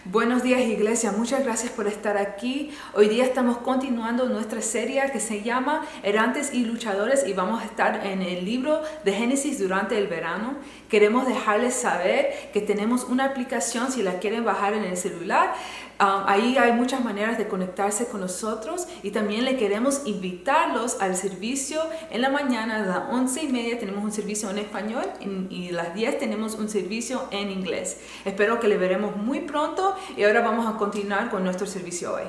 Buenos días, iglesia. Muchas gracias por estar aquí. Hoy día estamos continuando nuestra serie que se llama Errantes y Luchadores y vamos a estar en el libro de Génesis durante el verano. Queremos dejarles saber que tenemos una aplicación si la quieren bajar en el celular. Ahí hay muchas maneras de conectarse con nosotros y también le queremos invitarlos al servicio en la mañana a las 11:30 tenemos un servicio en español y a las 10 tenemos un servicio en inglés. Espero que le veremos muy pronto y ahora vamos a continuar con nuestro servicio hoy.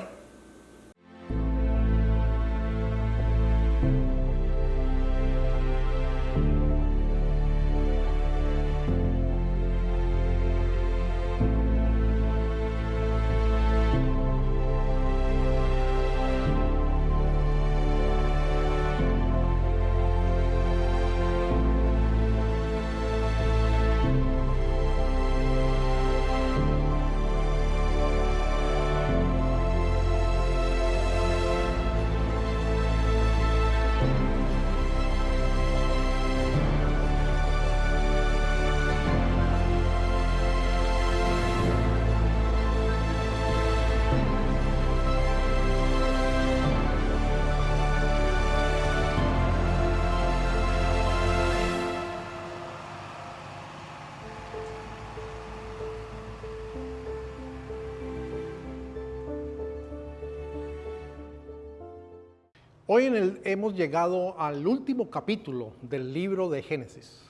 Hoy hemos llegado al último capítulo del libro de Génesis.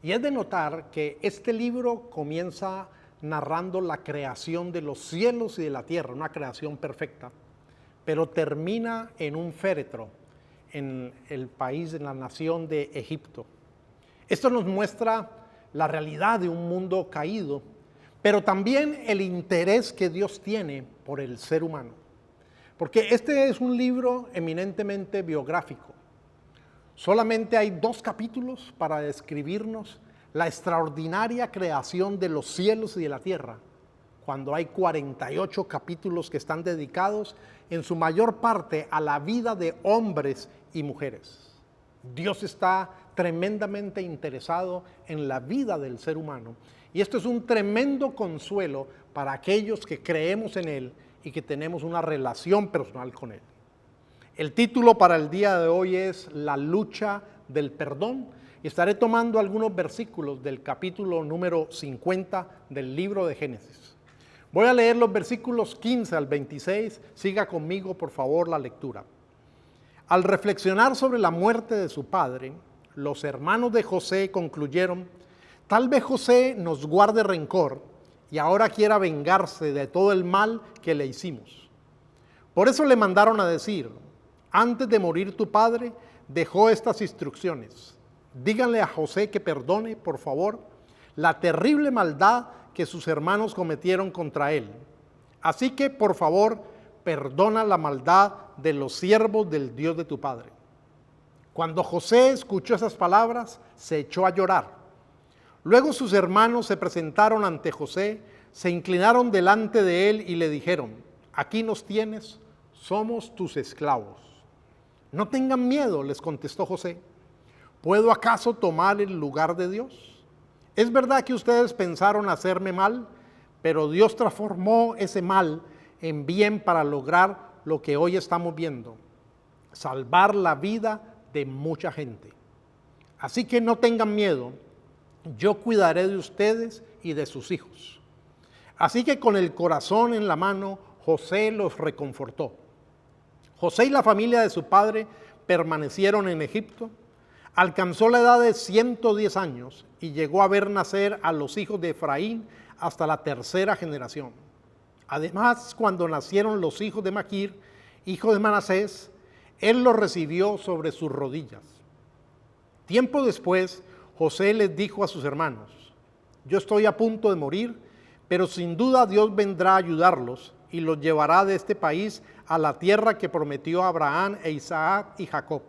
Y es de notar que este libro comienza narrando la creación de los cielos y de la tierra, una creación perfecta, pero termina en un féretro, en el país, en la nación de Egipto. Esto nos muestra la realidad de un mundo caído, pero también el interés que Dios tiene por el ser humano. Porque este es un libro eminentemente biográfico. Solamente hay 2 capítulos para describirnos la extraordinaria creación de los cielos y de la tierra, cuando hay 48 capítulos que están dedicados en su mayor parte a la vida de hombres y mujeres. Dios está tremendamente interesado en la vida del ser humano y esto es un tremendo consuelo para aquellos que creemos en Él y que tenemos una relación personal con Él. El título para el día de hoy es La lucha del perdón y estaré tomando algunos versículos del capítulo número 50 del libro de Génesis. Voy a leer los versículos 15 al 26, siga conmigo por favor la lectura. Al reflexionar sobre la muerte de su padre, los hermanos de José concluyeron: tal vez José nos guarde rencor y ahora quiera vengarse de todo el mal que le hicimos. Por eso le mandaron a decir: antes de morir tu padre dejó estas instrucciones. Díganle a José que perdone, por favor, la terrible maldad que sus hermanos cometieron contra él. Así que, por favor, perdona la maldad de los siervos del Dios de tu padre. Cuando José escuchó esas palabras, se echó a llorar. Luego sus hermanos se presentaron ante José, se inclinaron delante de él y le dijeron: aquí nos tienes, somos tus esclavos. No tengan miedo, les contestó José. ¿Puedo acaso tomar el lugar de Dios? Es verdad que ustedes pensaron hacerme mal, pero Dios transformó ese mal en bien para lograr lo que hoy estamos viendo: salvar la vida de mucha gente. Así que no tengan miedo. Yo cuidaré de ustedes y de sus hijos. Así que con el corazón en la mano, José los reconfortó. José y la familia de su padre permanecieron en Egipto. Alcanzó la edad de 110 años y llegó a ver nacer a los hijos de Efraín hasta la 3ª generación. Además, cuando nacieron los hijos de Maquir, hijo de Manasés, él los recibió sobre sus rodillas. Tiempo después, José les dijo a sus hermanos: yo estoy a punto de morir, pero sin duda Dios vendrá a ayudarlos y los llevará de este país a la tierra que prometió a Abraham e Isaac y Jacob.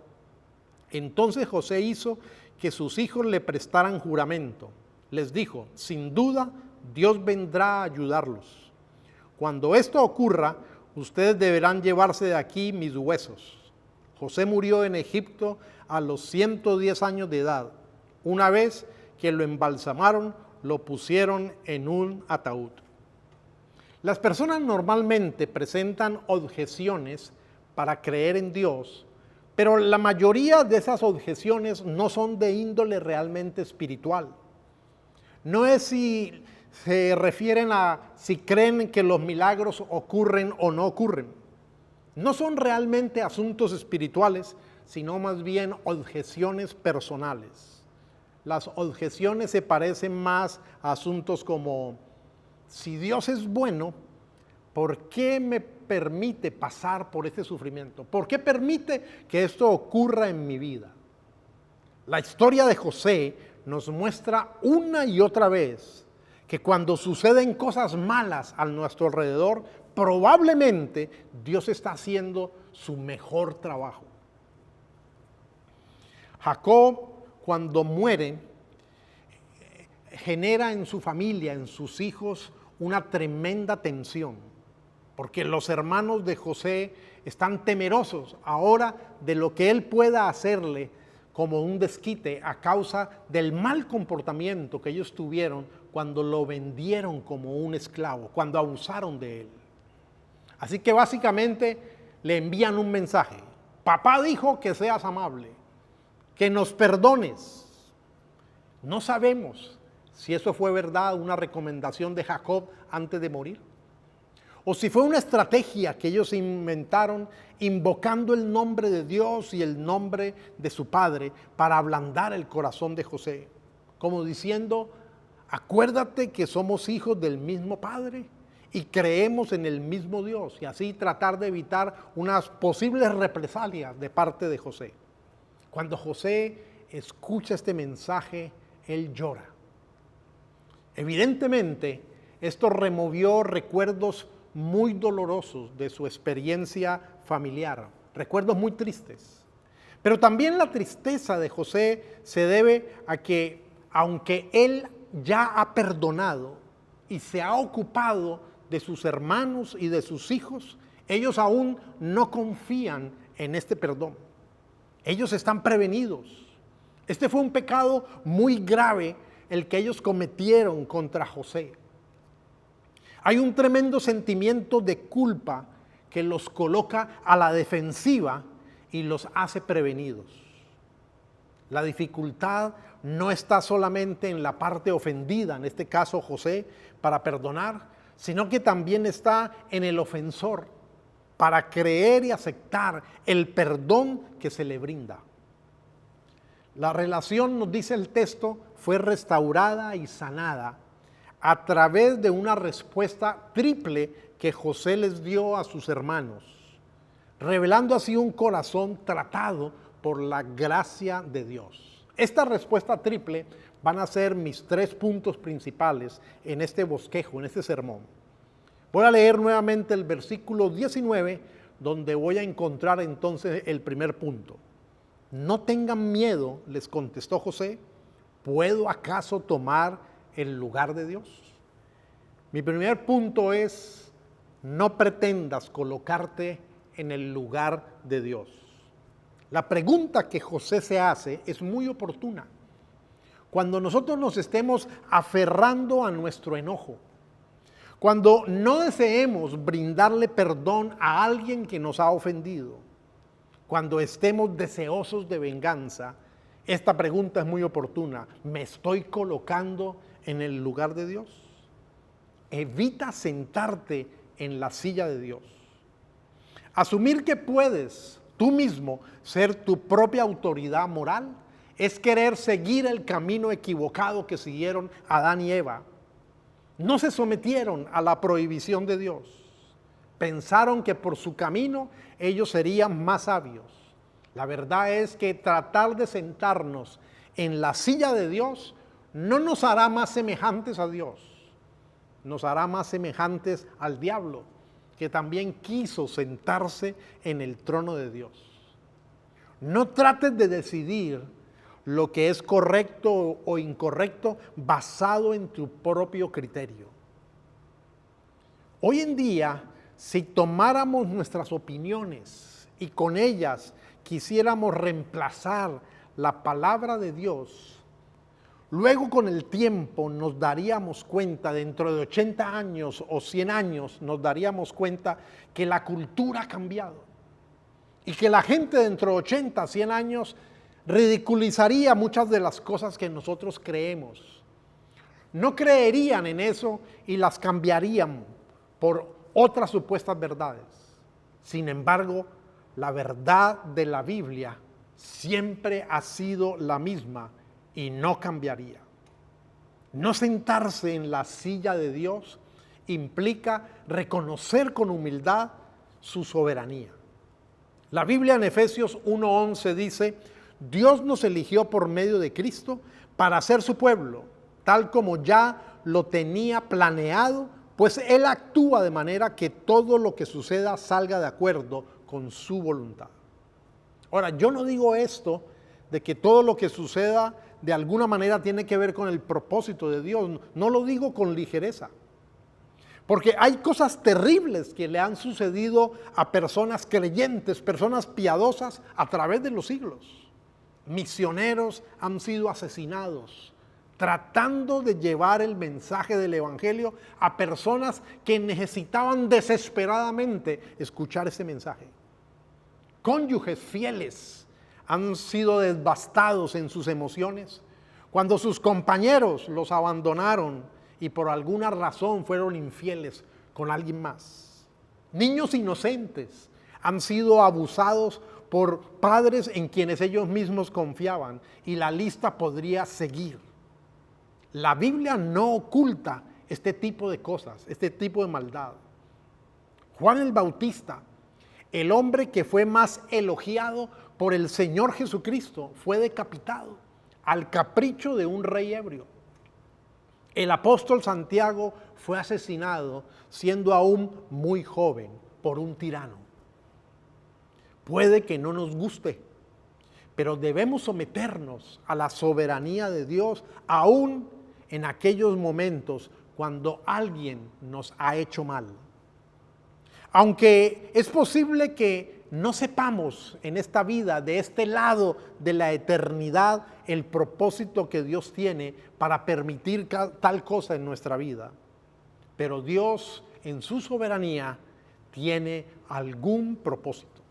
Entonces José hizo que sus hijos le prestaran juramento. Les dijo: sin duda Dios vendrá a ayudarlos. Cuando esto ocurra, ustedes deberán llevarse de aquí mis huesos. José murió en Egipto a los 110 años de edad. Una vez que lo embalsamaron, lo pusieron en un ataúd. Las personas normalmente presentan objeciones para creer en Dios, pero la mayoría de esas objeciones no son de índole realmente espiritual. No es si se refieren a si creen que los milagros ocurren o no ocurren. No son realmente asuntos espirituales, sino más bien objeciones personales. Las objeciones se parecen más a asuntos como: si Dios es bueno, ¿por qué me permite pasar por este sufrimiento? ¿Por qué permite que esto ocurra en mi vida? La historia de José nos muestra una y otra vez que cuando suceden cosas malas a nuestro alrededor, probablemente Dios está haciendo su mejor trabajo. Jacob, cuando muere, genera en su familia, en sus hijos, una tremenda tensión, porque los hermanos de José están temerosos ahora de lo que él pueda hacerle como un desquite a causa del mal comportamiento que ellos tuvieron cuando lo vendieron como un esclavo, cuando abusaron de él. Así que básicamente le envían un mensaje: papá dijo que seas amable, que nos perdones. No sabemos si eso fue verdad, una recomendación de Jacob antes de morir, o si fue una estrategia que ellos inventaron invocando el nombre de Dios y el nombre de su padre para ablandar el corazón de José, como diciendo: acuérdate que somos hijos del mismo padre y creemos en el mismo Dios, y así tratar de evitar unas posibles represalias de parte de José. Cuando José escucha este mensaje, él llora. Evidentemente, esto removió recuerdos muy dolorosos de su experiencia familiar, recuerdos muy tristes. Pero también la tristeza de José se debe a que, aunque él ya ha perdonado y se ha ocupado de sus hermanos y de sus hijos, ellos aún no confían en este perdón. Ellos están prevenidos. Este fue un pecado muy grave el que ellos cometieron contra José. Hay un tremendo sentimiento de culpa que los coloca a la defensiva y los hace prevenidos. La dificultad no está solamente en la parte ofendida, en este caso José, para perdonar, sino que también está en el ofensor, para creer y aceptar el perdón que se le brinda. La relación, nos dice el texto, fue restaurada y sanada a través de una respuesta triple que José les dio a sus hermanos, revelando así un corazón tratado por la gracia de Dios. Esta respuesta triple van a ser mis 3 puntos principales en este bosquejo, en este sermón. Voy a leer nuevamente el versículo 19, donde voy a encontrar entonces el primer punto. No tengan miedo, les contestó José, ¿puedo acaso tomar el lugar de Dios? Mi primer punto es: no pretendas colocarte en el lugar de Dios. La pregunta que José se hace es muy oportuna. Cuando nosotros nos estemos aferrando a nuestro enojo, cuando no deseemos brindarle perdón a alguien que nos ha ofendido, cuando estemos deseosos de venganza, esta pregunta es muy oportuna. ¿Me estoy colocando en el lugar de Dios? Evita sentarte en la silla de Dios. Asumir que puedes tú mismo ser tu propia autoridad moral es querer seguir el camino equivocado que siguieron Adán y Eva. No se sometieron a la prohibición de Dios. Pensaron que por su camino ellos serían más sabios. La verdad es que tratar de sentarnos en la silla de Dios no nos hará más semejantes a Dios, nos hará más semejantes al diablo, que también quiso sentarse en el trono de Dios. No trates de decidir lo que es correcto o incorrecto basado en tu propio criterio. Hoy en día, si tomáramos nuestras opiniones y con ellas quisiéramos reemplazar la palabra de Dios, luego con el tiempo nos daríamos cuenta, dentro de 80 años o 100 años, nos daríamos cuenta que la cultura ha cambiado y que la gente dentro de 80, 100 años ridiculizaría muchas de las cosas que nosotros creemos. No creerían en eso y las cambiarían por otras supuestas verdades. Sin embargo, la verdad de la Biblia siempre ha sido la misma y no cambiaría. No sentarse en la silla de Dios implica reconocer con humildad su soberanía. La Biblia en Efesios 1:11 dice: Dios nos eligió por medio de Cristo para ser su pueblo, tal como ya lo tenía planeado, pues Él actúa de manera que todo lo que suceda salga de acuerdo con su voluntad. Ahora, yo no digo esto de que todo lo que suceda de alguna manera tiene que ver con el propósito de Dios. No lo digo con ligereza. Porque hay cosas terribles que le han sucedido a personas creyentes, personas piadosas a través de los siglos. Misioneros han sido asesinados tratando de llevar el mensaje del evangelio a personas que necesitaban desesperadamente escuchar ese mensaje. Cónyuges fieles han sido devastados en sus emociones cuando sus compañeros los abandonaron y por alguna razón fueron infieles con alguien más. Niños inocentes han sido abusados por padres en quienes ellos mismos confiaban, y la lista podría seguir. La Biblia no oculta este tipo de cosas, este tipo de maldad. Juan el Bautista, el hombre que fue más elogiado por el Señor Jesucristo, fue decapitado al capricho de un rey ebrio. El apóstol Santiago fue asesinado siendo aún muy joven por un tirano. Puede que no nos guste, pero debemos someternos a la soberanía de Dios aún en aquellos momentos cuando alguien nos ha hecho mal. Aunque es posible que no sepamos en esta vida, de este lado de la eternidad, el propósito que Dios tiene para permitir tal cosa en nuestra vida, pero Dios en su soberanía tiene algún propósito.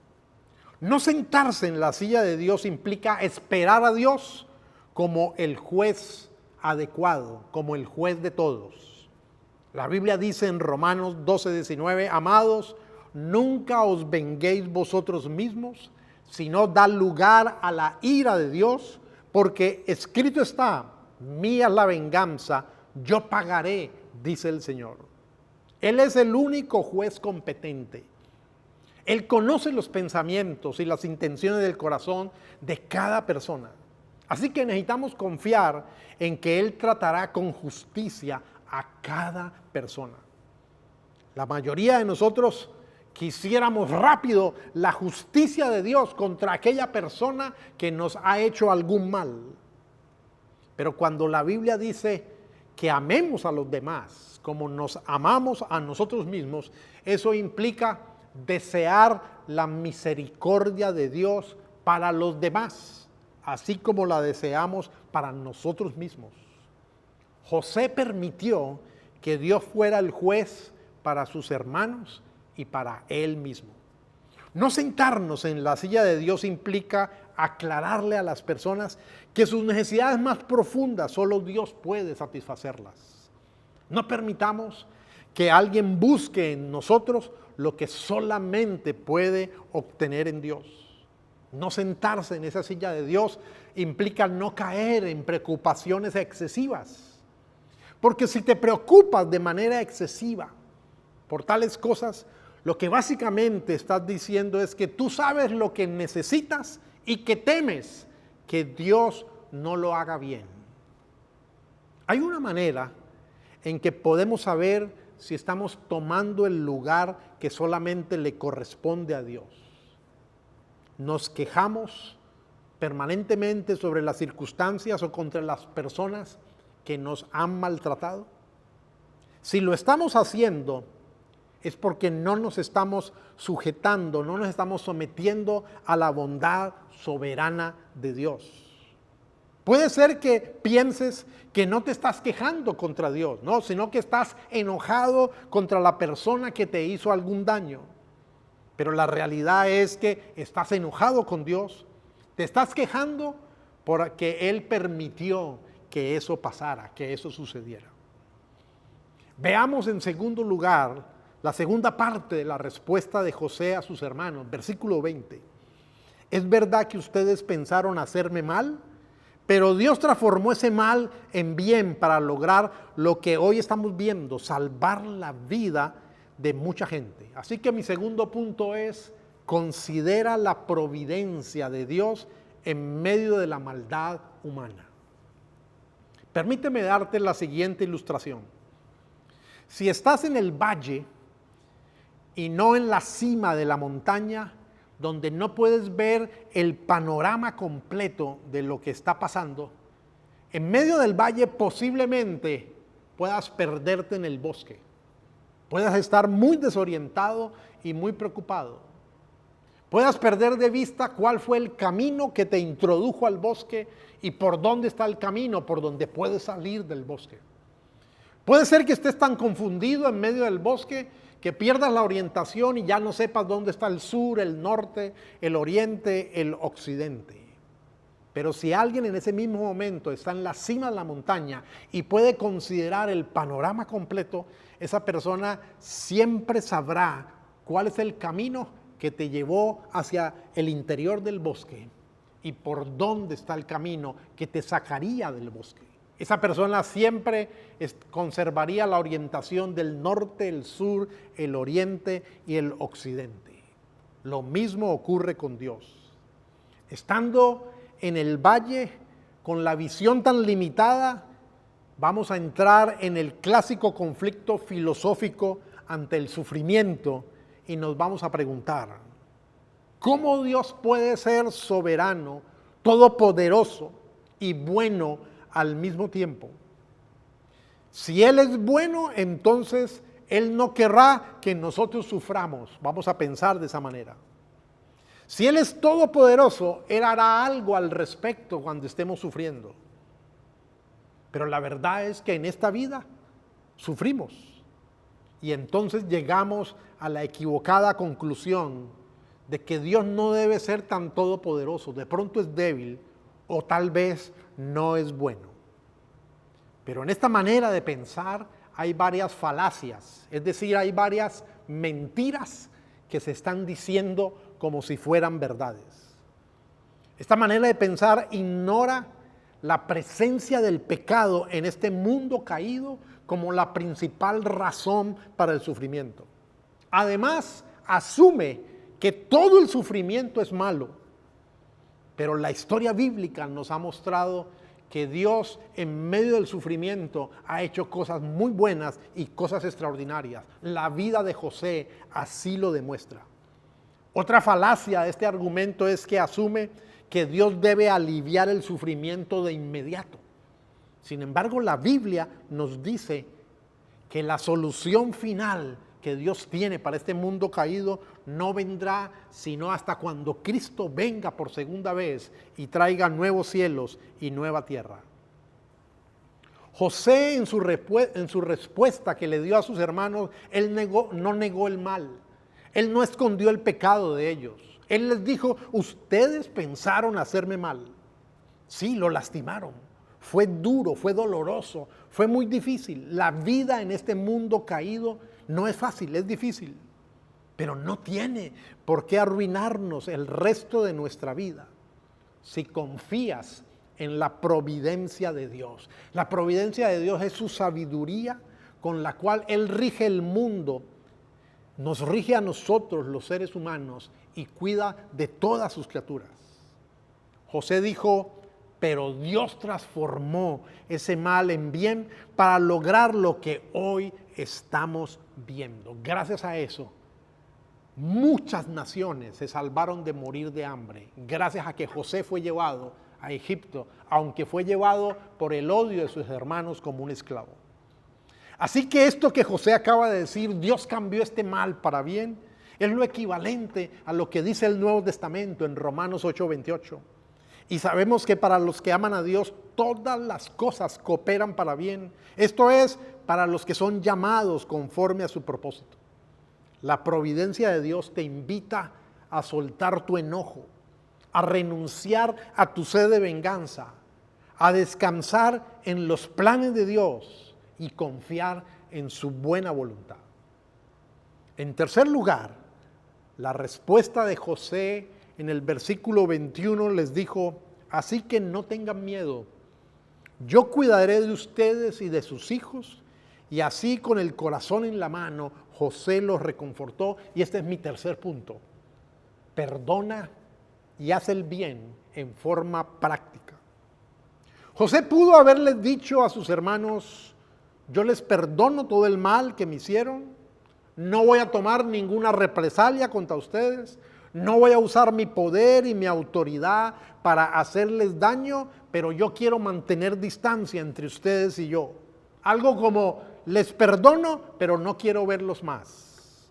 No sentarse en la silla de Dios implica esperar a Dios como el juez adecuado, como el juez de todos. La Biblia dice en Romanos 12:19: amados, nunca os venguéis vosotros mismos, sino dad lugar a la ira de Dios, porque escrito está: mía es la venganza, yo pagaré, dice el Señor. Él es el único juez competente. Él conoce los pensamientos y las intenciones del corazón de cada persona. Así que necesitamos confiar en que Él tratará con justicia a cada persona. La mayoría de nosotros quisiéramos rápido la justicia de Dios contra aquella persona que nos ha hecho algún mal. Pero cuando la Biblia dice que amemos a los demás como nos amamos a nosotros mismos, eso implica desear la misericordia de Dios para los demás, así como la deseamos para nosotros mismos. José permitió que Dios fuera el juez para sus hermanos y para él mismo. No sentarnos en la silla de Dios implica aclararle a las personas que sus necesidades más profundas solo Dios puede satisfacerlas. No permitamos que alguien busque en nosotros lo que solamente puede obtener en Dios. No sentarse en esa silla de Dios implica no caer en preocupaciones excesivas. Porque si te preocupas de manera excesiva por tales cosas, lo que básicamente estás diciendo es que tú sabes lo que necesitas y que temes que Dios no lo haga bien. Hay una manera en que podemos saber si estamos tomando el lugar que solamente le corresponde a Dios. Nos quejamos permanentemente sobre las circunstancias o contra las personas que nos han maltratado. Si lo estamos haciendo, es porque no nos estamos sujetando, no nos estamos sometiendo a la bondad soberana de Dios. Puede ser que pienses que no te estás quejando contra Dios, no, sino que estás enojado contra la persona que te hizo algún daño. Pero la realidad es que estás enojado con Dios, te estás quejando porque Él permitió que eso pasara, que eso sucediera. Veamos en segundo lugar la segunda parte de la respuesta de José a sus hermanos, versículo 20. ¿Es verdad que ustedes pensaron hacerme mal? Pero Dios transformó ese mal en bien para lograr lo que hoy estamos viendo, salvar la vida de mucha gente. Así que mi segundo punto es: considera la providencia de Dios en medio de la maldad humana. Permíteme darte la siguiente ilustración. Si estás en el valle y no en la cima de la montaña, donde no puedes ver el panorama completo de lo que está pasando, en medio del valle posiblemente puedas perderte en el bosque. Puedas estar muy desorientado y muy preocupado. Puedas perder de vista cuál fue el camino que te introdujo al bosque y por dónde está el camino por donde puedes salir del bosque. Puede ser que estés tan confundido en medio del bosque que pierdas la orientación y ya no sepas dónde está el sur, el norte, el oriente, el occidente. Pero si alguien en ese mismo momento está en la cima de la montaña y puede considerar el panorama completo, esa persona siempre sabrá cuál es el camino que te llevó hacia el interior del bosque y por dónde está el camino que te sacaría del bosque. Esa persona siempre conservaría la orientación del norte, el sur, el oriente y el occidente. Lo mismo ocurre con Dios. Estando en el valle, con la visión tan limitada, vamos a entrar en el clásico conflicto filosófico ante el sufrimiento y nos vamos a preguntar: ¿cómo Dios puede ser soberano, todopoderoso y bueno al mismo tiempo? Si Él es bueno, entonces Él no querrá que nosotros suframos. Vamos a pensar de esa manera. Si Él es todopoderoso, Él hará algo al respecto cuando estemos sufriendo. Pero la verdad es que en esta vida sufrimos. Y entonces llegamos a la equivocada conclusión de que Dios no debe ser tan todopoderoso. De pronto es débil o tal vez no es bueno. Pero en esta manera de pensar hay varias falacias, es decir, hay varias mentiras que se están diciendo como si fueran verdades. Esta manera de pensar ignora la presencia del pecado en este mundo caído como la principal razón para el sufrimiento. Además, asume que todo el sufrimiento es malo, pero la historia bíblica nos ha mostrado que Dios en medio del sufrimiento ha hecho cosas muy buenas y cosas extraordinarias. La vida de José así lo demuestra. Otra falacia de este argumento es que asume que Dios debe aliviar el sufrimiento de inmediato. Sin embargo, la Biblia nos dice que la solución final que Dios tiene para este mundo caído no vendrá sino hasta cuando Cristo venga por segunda vez y traiga nuevos cielos y nueva tierra. José en su respuesta que le dio a sus hermanos, él no negó el mal, él no escondió el pecado de ellos. Él les dijo: ustedes pensaron hacerme mal. Sí, lo lastimaron. Fue duro, fue doloroso, fue muy difícil. La vida en este mundo caído no es fácil, es difícil, pero no tiene por qué arruinarnos el resto de nuestra vida si confías en la providencia de Dios. La providencia de Dios es su sabiduría con la cual Él rige el mundo, nos rige a nosotros los seres humanos y cuida de todas sus criaturas. José dijo: pero Dios transformó ese mal en bien para lograr lo que hoy estamos viendo. Gracias a eso, muchas naciones se salvaron de morir de hambre, gracias a que José fue llevado a Egipto, aunque fue llevado por el odio de sus hermanos como un esclavo. Así que esto que José acaba de decir, Dios cambió este mal para bien, es lo equivalente a lo que dice el Nuevo Testamento en Romanos 8:28. Y sabemos que para los que aman a Dios, todas las cosas cooperan para bien. Esto es, para los que son llamados conforme a su propósito. La providencia de Dios te invita a soltar tu enojo, a renunciar a tu sed de venganza, a descansar en los planes de Dios y confiar en su buena voluntad. En tercer lugar, la respuesta de José en el versículo 21 les dijo: así que no tengan miedo, yo cuidaré de ustedes y de sus hijos. Y así, con el corazón en la mano, José los reconfortó. Y este es mi tercer punto: perdona y haz el bien en forma práctica. José pudo haberles dicho a sus hermanos: yo les perdono todo el mal que me hicieron, no voy a tomar ninguna represalia contra ustedes, no voy a usar mi poder y mi autoridad para hacerles daño, pero yo quiero mantener distancia entre ustedes y yo. Algo como: les perdono, pero no quiero verlos más.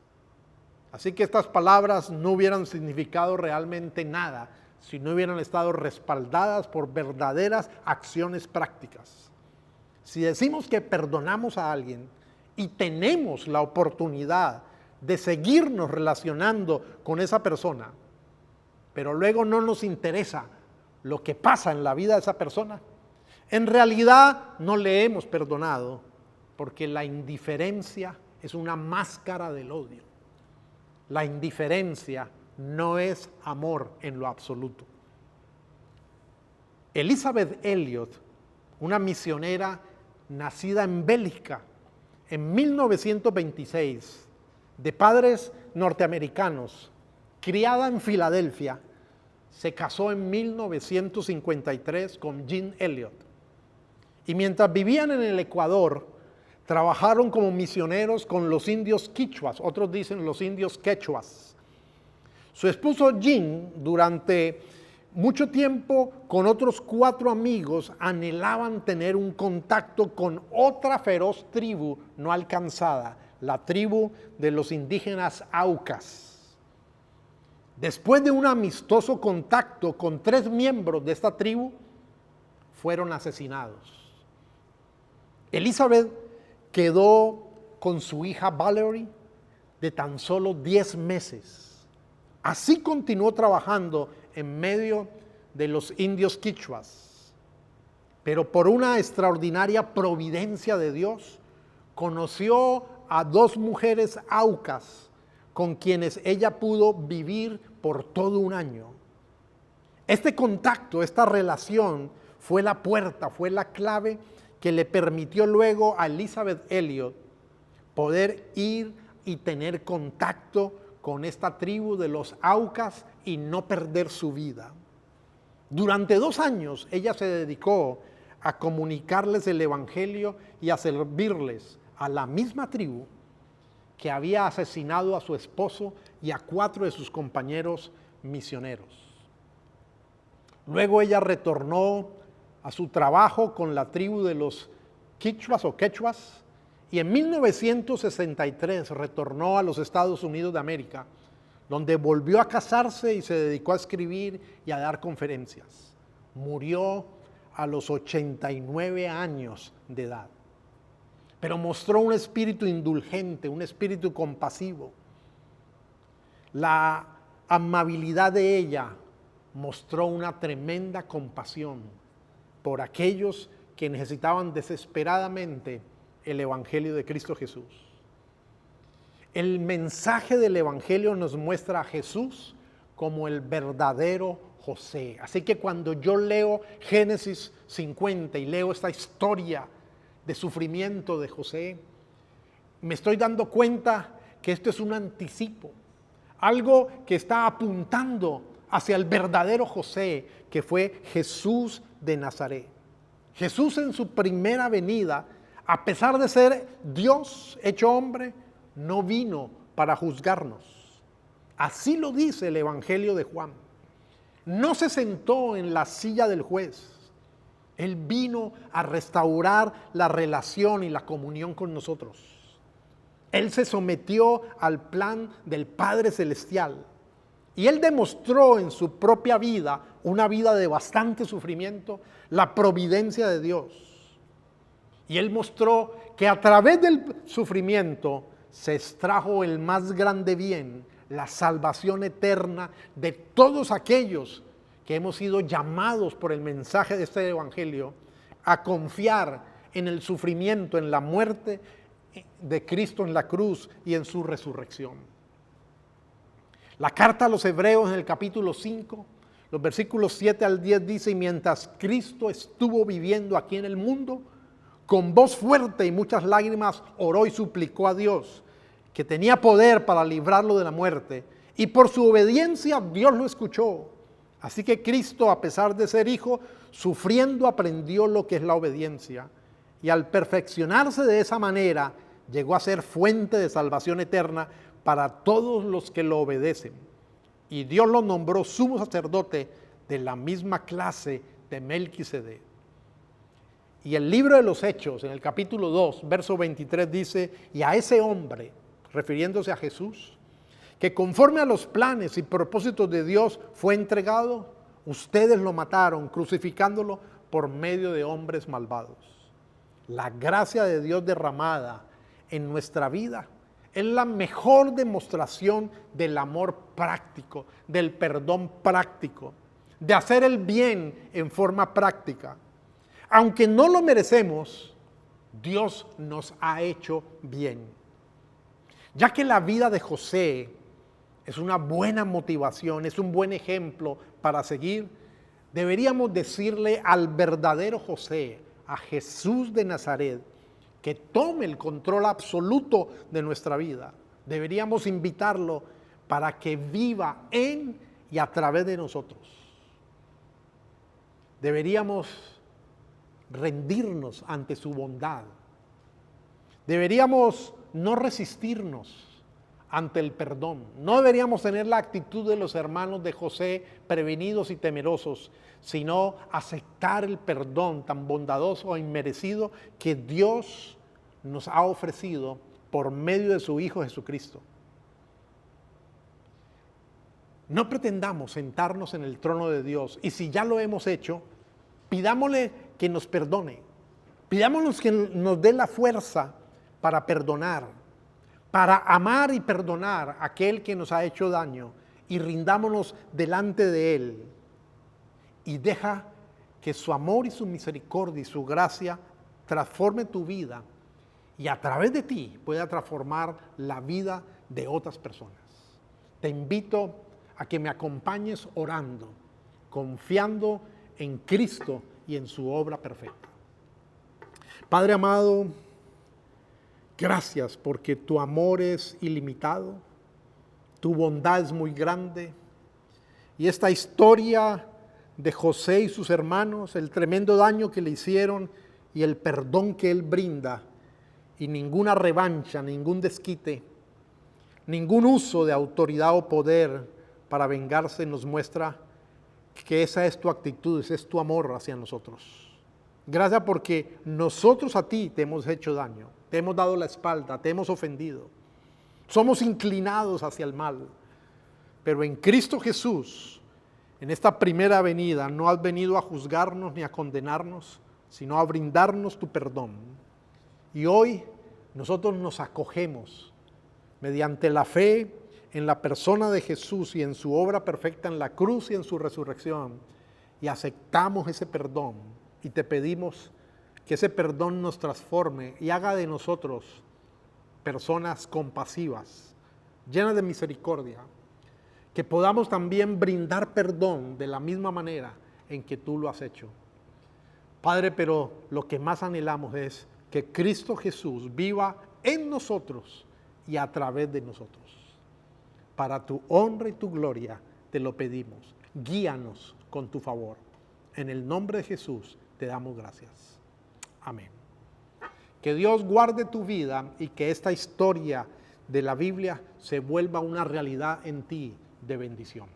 Así que estas palabras no hubieran significado realmente nada si no hubieran estado respaldadas por verdaderas acciones prácticas. Si decimos que perdonamos a alguien y tenemos la oportunidad de seguirnos relacionando con esa persona, pero luego no nos interesa lo que pasa en la vida de esa persona, en realidad no le hemos perdonado, porque la indiferencia es una máscara del odio. La indiferencia no es amor en lo absoluto. Elizabeth Elliot, una misionera nacida en Bélgica en 1926, de padres norteamericanos, criada en Filadelfia, se casó en 1953 con Jean Elliot. Y mientras vivían en el Ecuador, trabajaron como misioneros con los indios quichuas, otros dicen los indios quechuas. Su esposo Jean, durante mucho tiempo, con otros 4 amigos, anhelaban tener un contacto con otra feroz tribu no alcanzada, la tribu de los indígenas Aucas. Después de un amistoso contacto con 3 miembros de esta tribu, fueron asesinados. Elizabeth quedó con su hija Valerie, de tan solo 10 meses. Así continuó trabajando en medio de los indios quichuas. Pero por una extraordinaria providencia de Dios, conoció a 2 mujeres aucas con quienes ella pudo vivir por todo un año. Este contacto, esta relación fue la puerta, fue la clave que le permitió luego a Elizabeth Elliot poder ir y tener contacto con esta tribu de los Aucas y no perder su vida. Durante 2 años ella se dedicó a comunicarles el evangelio y a servirles a la misma tribu que había asesinado a su esposo y a 4 de sus compañeros misioneros. Luego ella retornó a su trabajo con la tribu de los quichuas o quechuas, y en 1963 retornó a los Estados Unidos de América, donde volvió a casarse y se dedicó a escribir y a dar conferencias. Murió a los 89 años de edad, pero mostró un espíritu indulgente, un espíritu compasivo. La amabilidad de ella mostró una tremenda compasión por aquellos que necesitaban desesperadamente el Evangelio de Cristo Jesús. El mensaje del Evangelio nos muestra a Jesús como el verdadero José. Así que cuando yo leo Génesis 50 y leo esta historia de sufrimiento de José, me estoy dando cuenta que esto es un anticipo, algo que está apuntando hacia el verdadero José, que fue Jesús de Nazaret. Jesús en su primera venida, a pesar de ser Dios hecho hombre, no vino para juzgarnos. Así lo dice el Evangelio de Juan. No se sentó en la silla del juez. Él vino a restaurar la relación y la comunión con nosotros. Él se sometió al plan del Padre Celestial Y Él demostró en su propia vida, una vida de bastante sufrimiento, la providencia de Dios. Y Él mostró que a través del sufrimiento se extrajo el más grande bien, la salvación eterna de todos aquellos que hemos sido llamados por el mensaje de este evangelio a confiar en el sufrimiento, en la muerte de Cristo en la cruz y en su resurrección. La carta a los Hebreos en el capítulo 5, los versículos 7 al 10 dice: y mientras Cristo estuvo viviendo aquí en el mundo, con voz fuerte y muchas lágrimas oró y suplicó a Dios, que tenía poder para librarlo de la muerte, y por su obediencia Dios lo escuchó. Así que Cristo, a pesar de ser hijo, sufriendo aprendió lo que es la obediencia, y al perfeccionarse de esa manera, llegó a ser fuente de salvación eterna para todos los que lo obedecen. Y Dios lo nombró sumo sacerdote de la misma clase de Melquisedec. Y el libro de los Hechos, en el capítulo 2, verso 23, dice: y a ese hombre, refiriéndose a Jesús, que conforme a los planes y propósitos de Dios fue entregado, ustedes lo mataron, crucificándolo por medio de hombres malvados. La gracia de Dios derramada en nuestra vida es la mejor demostración del amor práctico, del perdón práctico, de hacer el bien en forma práctica. Aunque no lo merecemos, Dios nos ha hecho bien. Ya que la vida de José es una buena motivación, es un buen ejemplo para seguir, deberíamos decirle al verdadero José, a Jesús de Nazaret, que tome el control absoluto de nuestra vida. Deberíamos invitarlo para que viva en y a través de nosotros. Deberíamos rendirnos ante su bondad. Deberíamos no resistirnos ante el perdón. No deberíamos tener la actitud de los hermanos de José, prevenidos y temerosos, sino aceptar el perdón tan bondadoso e inmerecido que Dios nos ha ofrecido por medio de su Hijo Jesucristo. No pretendamos sentarnos en el trono de Dios, y si ya lo hemos hecho, pidámosle que nos perdone. Pidámonos que nos dé la fuerza para perdonar, para amar y perdonar a aquel que nos ha hecho daño, y rindámonos delante de Él. Y deja que su amor y su misericordia y su gracia transforme tu vida, y a través de ti pueda transformar la vida de otras personas. Te invito a que me acompañes orando, confiando en Cristo y en su obra perfecta. Padre amado, gracias porque tu amor es ilimitado, tu bondad es muy grande, y esta historia de José y sus hermanos, el tremendo daño que le hicieron y el perdón que él brinda, y ninguna revancha, ningún desquite, ningún uso de autoridad o poder para vengarse, nos muestra que esa es tu actitud, ese es tu amor hacia nosotros. Gracias porque nosotros a ti te hemos hecho daño, te hemos dado la espalda, te hemos ofendido. Somos inclinados hacia el mal, pero en Cristo Jesús, en esta primera venida, no has venido a juzgarnos ni a condenarnos, sino a brindarnos tu perdón. Y hoy nosotros nos acogemos mediante la fe en la persona de Jesús y en su obra perfecta en la cruz y en su resurrección, y aceptamos ese perdón, y te pedimos que ese perdón nos transforme y haga de nosotros personas compasivas, llenas de misericordia, que podamos también brindar perdón de la misma manera en que tú lo has hecho. Padre, pero lo que más anhelamos es que Cristo Jesús viva en nosotros y a través de nosotros. Para tu honra y tu gloria te lo pedimos. Guíanos con tu favor. En el nombre de Jesús te damos gracias. Amén. Que Dios guarde tu vida y que esta historia de la Biblia se vuelva una realidad en ti de bendición.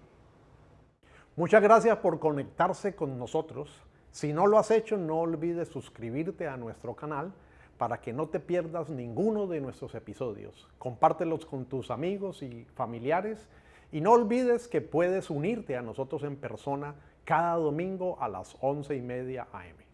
Muchas gracias por conectarse con nosotros. Si no lo has hecho, no olvides suscribirte a nuestro canal para que no te pierdas ninguno de nuestros episodios. Compártelos con tus amigos y familiares Y no olvides que puedes unirte a nosotros en persona cada domingo a las 11:30 a.m.